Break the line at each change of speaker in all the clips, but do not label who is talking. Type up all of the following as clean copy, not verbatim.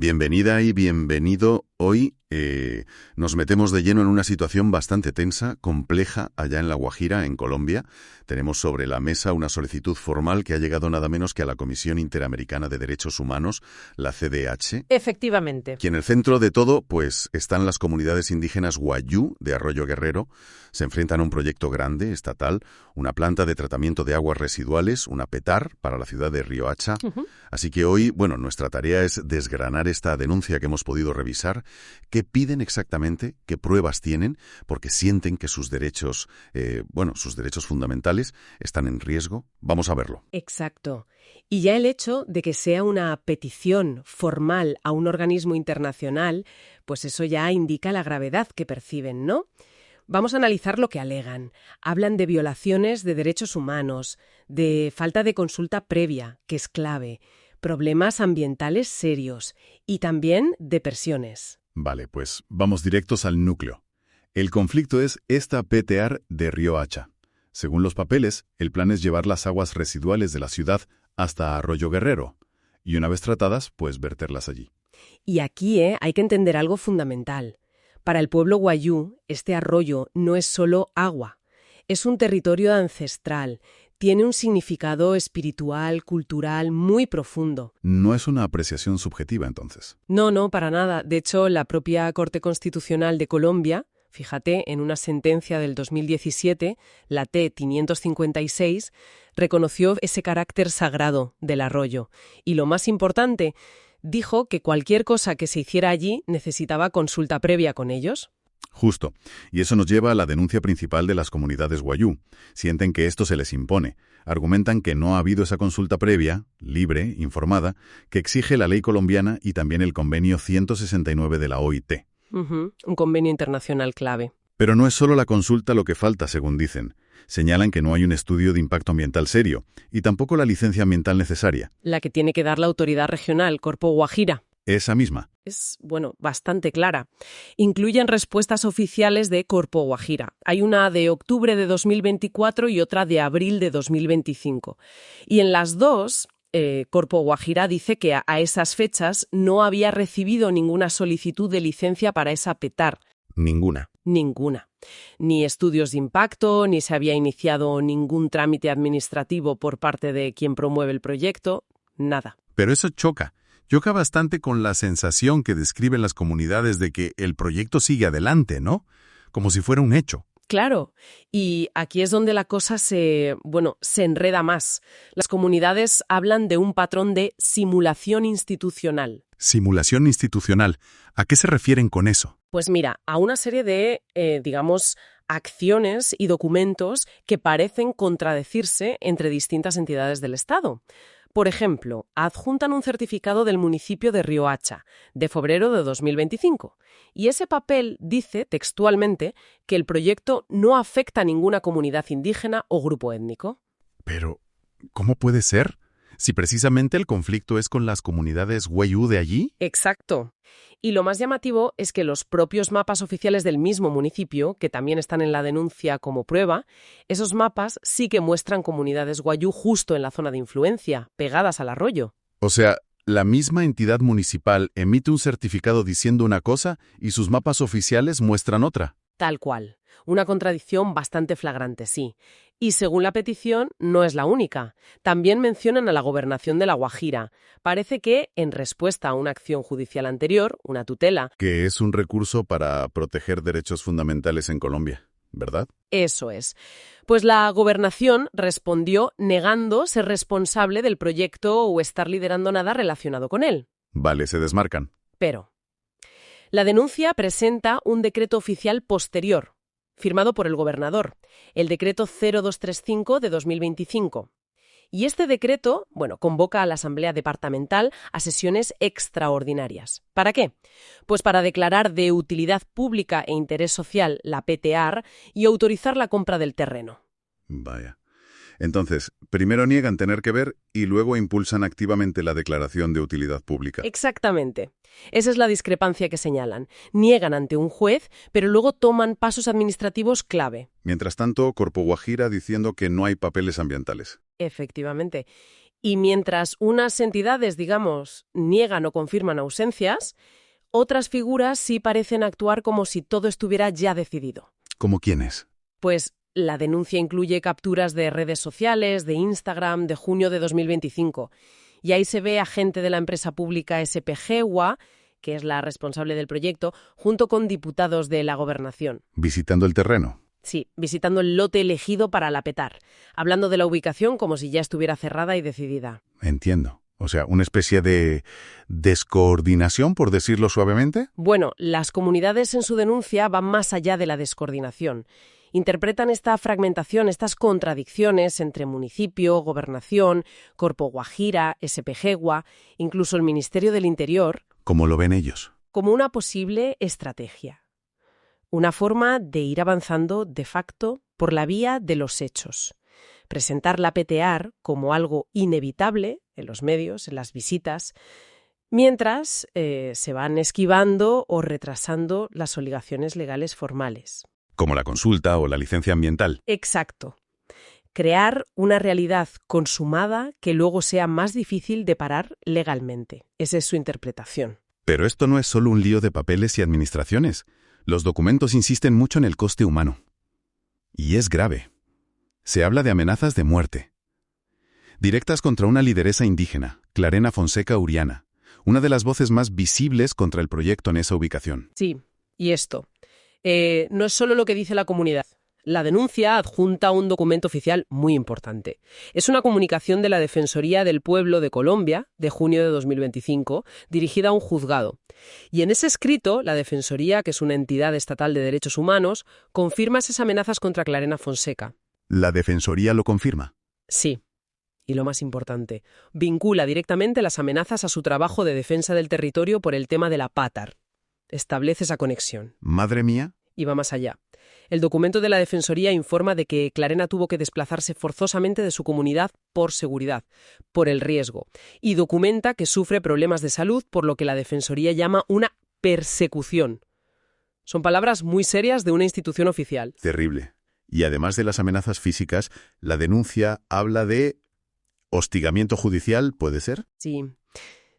Bienvenida y bienvenido. Hoy nos metemos de lleno en una situación bastante tensa, compleja, allá en La Guajira, en Colombia. Tenemos sobre la mesa una solicitud formal que ha llegado nada menos que a la Comisión Interamericana de Derechos Humanos, la CDH.
Efectivamente.
Y en el centro de todo, pues, están las comunidades indígenas Wayuu de Arroyo Guerrero. Se enfrentan a un proyecto grande, estatal, una planta de tratamiento de aguas residuales, una PETAR, para la ciudad de Riohacha. Así que hoy, nuestra tarea es desgranar esta denuncia que hemos podido revisar. ¿Qué piden exactamente? ¿Qué pruebas tienen? Porque sienten que sus derechos, sus derechos fundamentales están en riesgo. Vamos a verlo.
Exacto. Y ya el hecho de que sea una petición formal a un organismo internacional, pues eso ya indica la gravedad que perciben, ¿no? Vamos a analizar lo que alegan. Hablan de violaciones de derechos humanos, de falta de consulta previa, que es clave, problemas ambientales serios y también de presiones.
Vale, pues vamos directos al núcleo. El conflicto es esta PTAR de Riohacha. Según los papeles, el plan es llevar las aguas residuales de la ciudad hasta Arroyo Guerrero y una vez tratadas, pues verterlas allí.
Y aquí hay que entender algo fundamental. Para el pueblo wayuu, este arroyo no es solo agua, es un territorio ancestral, tiene un significado espiritual, cultural muy profundo.
No es una apreciación subjetiva, entonces.
No, para nada. De hecho, la propia Corte Constitucional de Colombia, fíjate, en una sentencia del 2017, la T-556, reconoció ese carácter sagrado del arroyo. Y lo más importante, dijo que cualquier cosa que se hiciera allí necesitaba consulta previa con ellos.
Justo. Y eso nos lleva a la denuncia principal de las comunidades wayuu. Sienten que esto se les impone. Argumentan que no ha habido esa consulta previa, libre, informada, que exige la ley colombiana y también el convenio 169 de la OIT.
Un convenio internacional clave.
Pero no es solo la consulta lo que falta, según dicen. Señalan que no hay un estudio de impacto ambiental serio y tampoco la licencia ambiental necesaria.
La que tiene que dar la autoridad regional, Corpo Guajira.
Esa misma.
Es, bastante clara. Incluyen respuestas oficiales de Corpo Guajira. Hay una de octubre de 2024 y otra de abril de 2025. Y en las dos, Corpo Guajira dice que a esas fechas no había recibido ninguna solicitud de licencia para esa PETAR.
Ninguna.
Ni estudios de impacto, ni se había iniciado ningún trámite administrativo por parte de quien promueve el proyecto. Nada.
Pero eso choca bastante con la sensación que describen las comunidades de que el proyecto sigue adelante, ¿no? Como si fuera un hecho.
Claro, y aquí es donde la cosa se enreda más. Las comunidades hablan de un patrón de simulación institucional.
¿Simulación institucional? ¿A qué se refieren con eso?
Pues mira, a una serie de, acciones y documentos que parecen contradecirse entre distintas entidades del Estado. Por ejemplo, adjuntan un certificado del municipio de Riohacha, de febrero de 2025, y ese papel dice textualmente que el proyecto no afecta a ninguna comunidad indígena o grupo étnico.
Pero, ¿cómo puede ser? Si precisamente el conflicto es con las comunidades wayuu de allí.
Exacto. Y lo más llamativo es que los propios mapas oficiales del mismo municipio, que también están en la denuncia como prueba, esos mapas sí que muestran comunidades wayuu justo en la zona de influencia, pegadas al arroyo.
O sea, la misma entidad municipal emite un certificado diciendo una cosa y sus mapas oficiales muestran otra.
Tal cual. Una contradicción bastante flagrante, sí. Y según la petición, no es la única. También mencionan a la gobernación de La Guajira. Parece que, en respuesta a una acción judicial anterior, una tutela...
Que es un recurso para proteger derechos fundamentales en Colombia, ¿verdad?
Eso es. Pues la gobernación respondió negando ser responsable del proyecto o estar liderando nada relacionado con él.
Vale, se desmarcan.
Pero la denuncia presenta un decreto oficial posterior, firmado por el gobernador, el decreto 0235 de 2025. Y este decreto, convoca a la Asamblea Departamental a sesiones extraordinarias. ¿Para qué? Pues para declarar de utilidad pública e interés social la PTAR y autorizar la compra del terreno.
Vaya. Entonces, primero niegan tener que ver y luego impulsan activamente la declaración de utilidad pública.
Exactamente. Esa es la discrepancia que señalan. Niegan ante un juez, pero luego toman pasos administrativos clave.
Mientras tanto, Corpo Guajira diciendo que no hay papeles ambientales.
Efectivamente. Y mientras unas entidades, digamos, niegan o confirman ausencias, otras figuras sí parecen actuar como si todo estuviera ya decidido.
¿Cómo quiénes?
Pues la denuncia incluye capturas de redes sociales, de Instagram, de junio de 2025. Y ahí se ve a gente de la empresa pública SPGWA, que es la responsable del proyecto, junto con diputados de la gobernación.
Visitando el terreno.
Sí, visitando el lote elegido para la petar, hablando de la ubicación como si ya estuviera cerrada y decidida.
Entiendo. O sea, una especie de descoordinación, por decirlo suavemente.
Bueno, las comunidades en su denuncia van más allá de la descoordinación. Interpretan esta fragmentación, estas contradicciones entre municipio, gobernación, Corpo Guajira, SPGWA, incluso el Ministerio del Interior.
¿Cómo lo ven ellos?
Como una posible estrategia. Una forma de ir avanzando de facto por la vía de los hechos. Presentar la PTAR como algo inevitable en los medios, en las visitas, mientras se van esquivando o retrasando las obligaciones legales formales.
Como la consulta o la licencia ambiental.
Exacto. Crear una realidad consumada que luego sea más difícil de parar legalmente. Esa es su interpretación.
Pero esto no es solo un lío de papeles y administraciones. Los documentos insisten mucho en el coste humano. Y es grave. Se habla de amenazas de muerte. Directas contra una lideresa indígena, Clarena Fonseca Uriana, una de las voces más visibles contra el proyecto en esa ubicación.
Sí, y esto. No es solo lo que dice la comunidad. La denuncia adjunta un documento oficial muy importante. Es una comunicación de la Defensoría del Pueblo de Colombia, de junio de 2025, dirigida a un juzgado. Y en ese escrito, la Defensoría, que es una entidad estatal de derechos humanos, confirma esas amenazas contra Clarena Fonseca.
¿La Defensoría lo confirma?
Sí. Y lo más importante, vincula directamente las amenazas a su trabajo de defensa del territorio por el tema de la PATAR. Establece esa conexión.
Madre mía.
Y va más allá. El documento de la Defensoría informa de que Clarena tuvo que desplazarse forzosamente de su comunidad por seguridad, por el riesgo, y documenta que sufre problemas de salud por lo que la Defensoría llama una persecución. Son palabras muy serias de una institución oficial.
Terrible. Y además de las amenazas físicas, la denuncia habla de hostigamiento judicial, ¿puede ser?
Sí.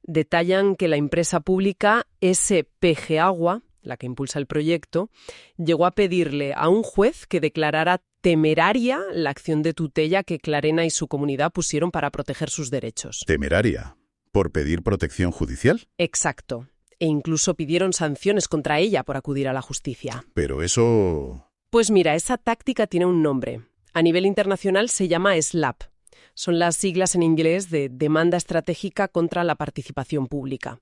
Detallan que la empresa pública SPGWA, la que impulsa el proyecto, llegó a pedirle a un juez que declarara temeraria la acción de tutela que Clarena y su comunidad pusieron para proteger sus derechos.
¿Temeraria? ¿Por pedir protección judicial?
Exacto. E incluso pidieron sanciones contra ella por acudir a la justicia.
Pero eso...
Pues mira, esa táctica tiene un nombre. A nivel internacional se llama SLAP. Son las siglas en inglés de Demanda Estratégica contra la Participación Pública.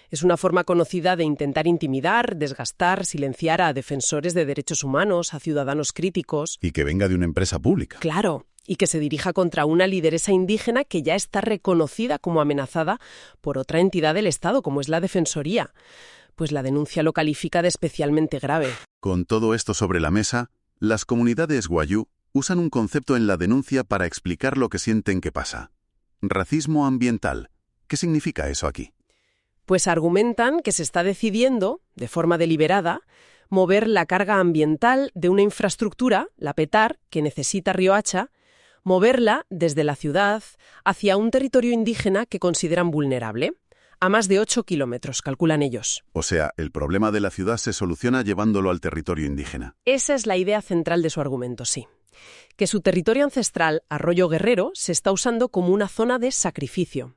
Es una forma conocida de intentar intimidar, desgastar, silenciar a defensores de derechos humanos, a ciudadanos críticos.
Y que venga de una empresa pública.
Claro, y que se dirija contra una lideresa indígena que ya está reconocida como amenazada por otra entidad del Estado, como es la Defensoría. Pues la denuncia lo califica de especialmente grave.
Con todo esto sobre la mesa, las comunidades wayú usan un concepto en la denuncia para explicar lo que sienten que pasa. Racismo ambiental. ¿Qué significa eso aquí?
Pues argumentan que se está decidiendo, de forma deliberada, mover la carga ambiental de una infraestructura, la PETAR, que necesita Riohacha, moverla desde la ciudad hacia un territorio indígena que consideran vulnerable, a más de 8 kilómetros, calculan ellos.
O sea, el problema de la ciudad se soluciona llevándolo al territorio indígena.
Esa es la idea central de su argumento, sí. Que su territorio ancestral, Arroyo Guerrero, se está usando como una zona de sacrificio.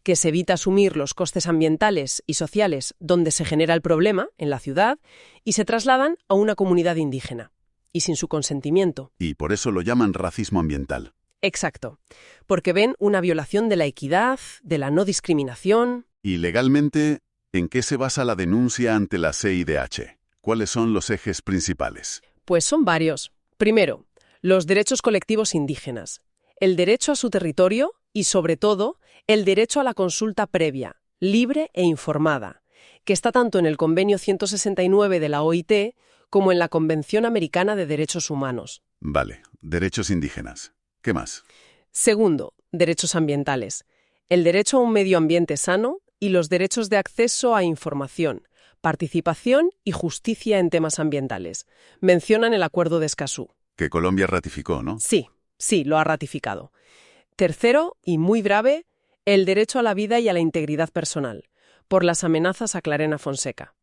Que se evita asumir los costes ambientales y sociales donde se genera el problema, en la ciudad, y se trasladan a una comunidad indígena. Y sin su consentimiento.
Y por eso lo llaman racismo ambiental.
Exacto. Porque ven una violación de la equidad, de la no discriminación.
Y legalmente, ¿en qué se basa la denuncia ante la CIDH? ¿Cuáles son los ejes principales?
Pues son varios. Primero, los derechos colectivos indígenas, el derecho a su territorio y, sobre todo, el derecho a la consulta previa, libre e informada, que está tanto en el Convenio 169 de la OIT como en la Convención Americana de Derechos Humanos.
Vale, derechos indígenas. ¿Qué más?
Segundo, derechos ambientales, el derecho a un medio ambiente sano y los derechos de acceso a información, participación y justicia en temas ambientales. Mencionan el Acuerdo de Escazú.
Que Colombia ratificó, ¿no?
Sí, lo ha ratificado. Tercero, y muy grave, el derecho a la vida y a la integridad personal, por las amenazas a Clarena Fonseca.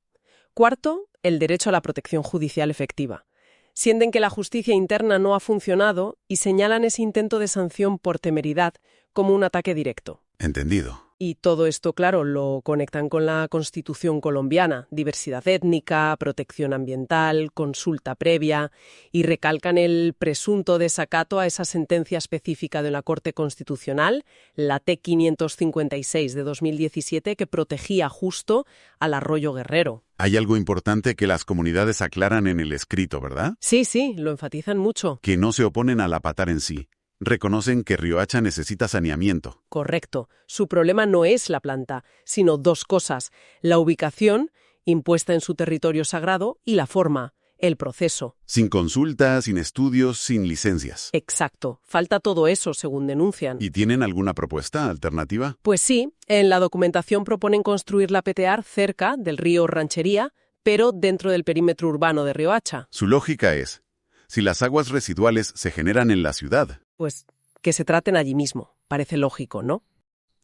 Cuarto, el derecho a la protección judicial efectiva. Sienten que la justicia interna no ha funcionado y señalan ese intento de sanción por temeridad como un ataque directo.
Entendido.
Y todo esto, claro, lo conectan con la Constitución colombiana, diversidad étnica, protección ambiental, consulta previa, y recalcan el presunto desacato a esa sentencia específica de la Corte Constitucional, la T-556 de 2017, que protegía justo al arroyo Guerrero.
Hay algo importante que las comunidades aclaran en el escrito, ¿verdad?
Sí, lo enfatizan mucho.
Que no se oponen a la PATAR en sí. Reconocen que Riohacha necesita saneamiento.
Correcto. Su problema no es la planta, sino dos cosas: la ubicación, impuesta en su territorio sagrado, y la forma, el proceso.
Sin consulta, sin estudios, sin licencias.
Exacto. Falta todo eso, según denuncian.
¿Y tienen alguna propuesta alternativa?
Pues sí, en la documentación proponen construir la PTAR cerca del río Ranchería, pero dentro del perímetro urbano de Riohacha.
Su lógica es, si las aguas residuales se generan en la ciudad,
pues que se traten allí mismo. Parece lógico, ¿no?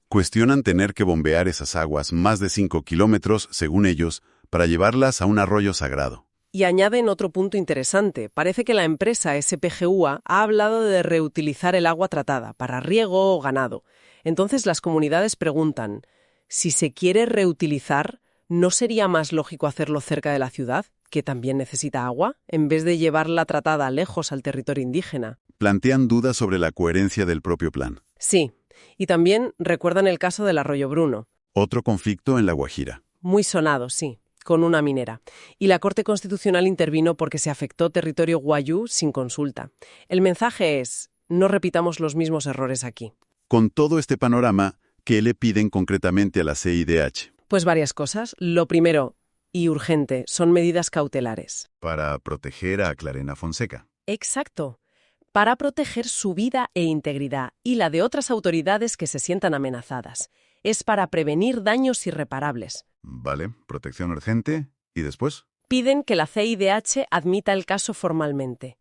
Cuestionan tener que bombear esas aguas más de 5 kilómetros, según ellos, para llevarlas a un arroyo sagrado.
Y añaden otro punto interesante. Parece que la empresa SPGUA ha hablado de reutilizar el agua tratada para riego o ganado. Entonces las comunidades preguntan, si se quiere reutilizar, ¿no sería más lógico hacerlo cerca de la ciudad, que también necesita agua, en vez de llevarla tratada lejos al territorio indígena?
Plantean dudas sobre la coherencia del propio plan.
Sí, y también recuerdan el caso del Arroyo Bruno.
Otro conflicto en La Guajira.
Muy sonado, sí, con una minera. Y la Corte Constitucional intervino porque se afectó territorio guayú sin consulta. El mensaje es, no repitamos los mismos errores aquí.
Con todo este panorama, ¿qué le piden concretamente a la CIDH?
Pues varias cosas. Lo primero, y urgente, son medidas cautelares.
Para proteger a Clarena Fonseca.
Exacto. Para proteger su vida e integridad y la de otras autoridades que se sientan amenazadas. Es para prevenir daños irreparables.
Vale, protección urgente. ¿Y después?
Piden que la CIDH admita el caso formalmente,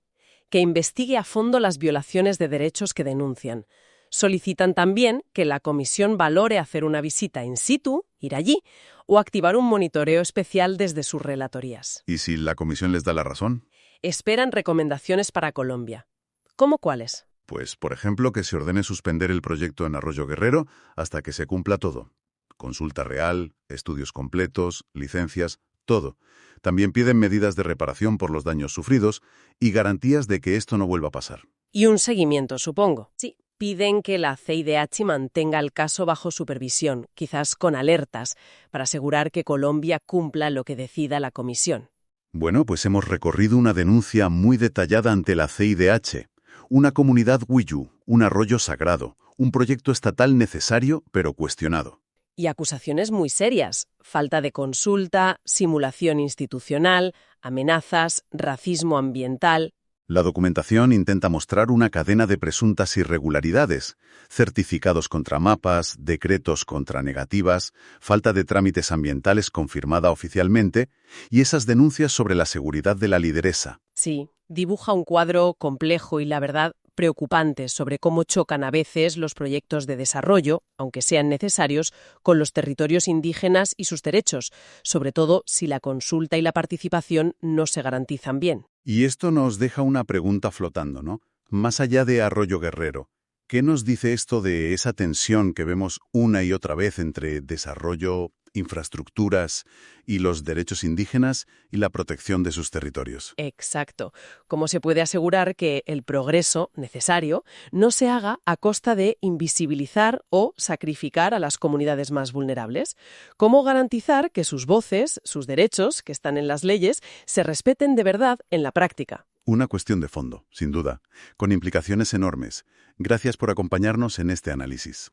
que investigue a fondo las violaciones de derechos que denuncian. Solicitan también que la comisión valore hacer una visita in situ, ir allí, o activar un monitoreo especial desde sus relatorías.
¿Y si la comisión les da la razón?
Esperan recomendaciones para Colombia. ¿Cómo cuáles?
Pues, por ejemplo, que se ordene suspender el proyecto en Arroyo Guerrero hasta que se cumpla todo. Consulta real, estudios completos, licencias, todo. También piden medidas de reparación por los daños sufridos y garantías de que esto no vuelva a pasar.
Y un seguimiento, supongo. Sí. Piden que la CIDH mantenga el caso bajo supervisión, quizás con alertas, para asegurar que Colombia cumpla lo que decida la comisión.
Bueno, pues hemos recorrido una denuncia muy detallada ante la CIDH. Una comunidad wiyú, un arroyo sagrado, un proyecto estatal necesario pero cuestionado.
Y acusaciones muy serias: falta de consulta, simulación institucional, amenazas, racismo ambiental.
La documentación intenta mostrar una cadena de presuntas irregularidades, certificados contra mapas, decretos contra negativas, falta de trámites ambientales confirmada oficialmente y esas denuncias sobre la seguridad de la lideresa.
Sí, dibuja un cuadro complejo y, la verdad, preocupante sobre cómo chocan a veces los proyectos de desarrollo, aunque sean necesarios, con los territorios indígenas y sus derechos, sobre todo si la consulta y la participación no se garantizan bien.
Y esto nos deja una pregunta flotando, ¿no? Más allá de Arroyo Guerrero, ¿qué nos dice esto de esa tensión que vemos una y otra vez entre desarrollo, infraestructuras y los derechos indígenas y la protección de sus territorios?
Exacto. ¿Cómo se puede asegurar que el progreso necesario no se haga a costa de invisibilizar o sacrificar a las comunidades más vulnerables? ¿Cómo garantizar que sus voces, sus derechos, que están en las leyes, se respeten de verdad en la práctica?
Una cuestión de fondo, sin duda, con implicaciones enormes. Gracias por acompañarnos en este análisis.